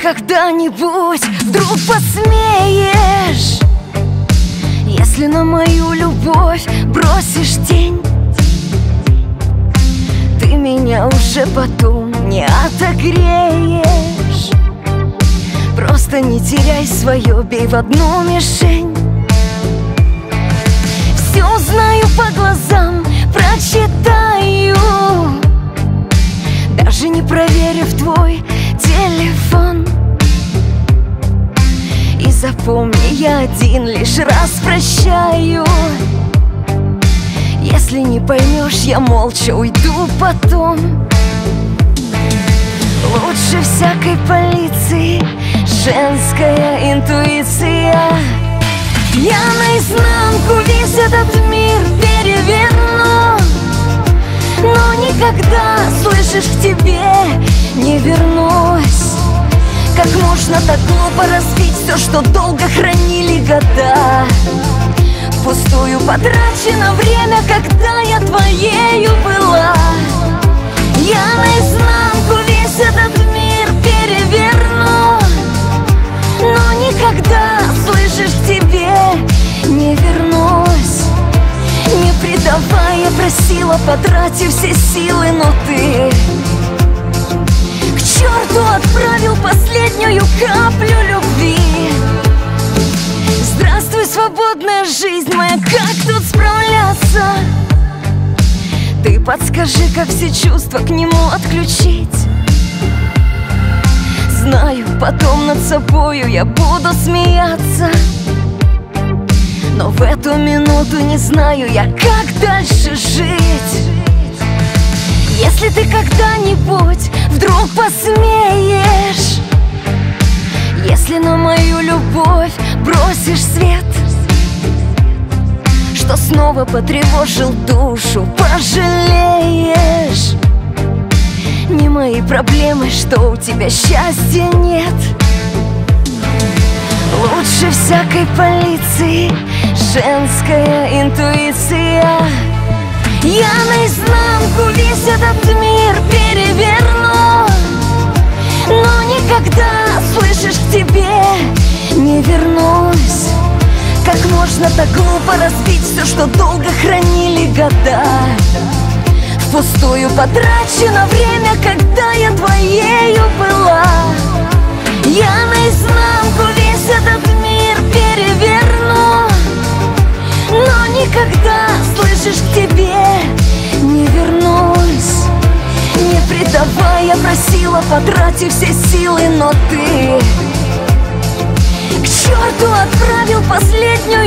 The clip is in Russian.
когда-нибудь вдруг посмеешь, если на мою любовь бросишь тень, ты меня уже потом не отогреешь. Просто не теряй свое, бей в одну мишень. Все узнаю по глазам, прочитаю, даже не проверив твой телефон. И запомни, я один лишь раз прощаю. Если не поймешь, я молча уйду потом. Лучше всякой полиции женская интуиция. Я наизнанку весь этот мир переверну, но никогда, слышишь, к тебе не вернусь. Как можно так глупо разбить все, что долго хранили года? Впустую потрачено время, когда я твоею была. Я наизнанку весь этот мир переверну, но никогда, слышишь, к тебе не вернусь. Не предавай, я просила, потратив все силы, но ты к черту отправил последнюю каплю любви. Здравствуй, свободная жизнь моя, как тут справляться? Ты подскажи, как все чувства к нему отключить. Знаю, потом над собою я буду смеяться, но в эту минуту не знаю я, как дальше жить. Если ты когда-нибудь вдруг посмеешь, если на мою любовь бросишь свет, что снова потревожил душу, пожалеешь. Не мои проблемы, что у тебя счастья нет. Лучше всякой полиции женская интуиция. Я наизнанку весь этот мир переверну, но никогда, слышишь, к тебе не вернусь. Как можно так глупо разбить все, что долго хранили года? Впустую потрачено время, когда я твоею была. Я наизнанку весь этот мир переверну, но никогда, слышишь, к тебе не вернусь. Не предавай, я просила, потратив все силы, но ты к черту отправил последнюю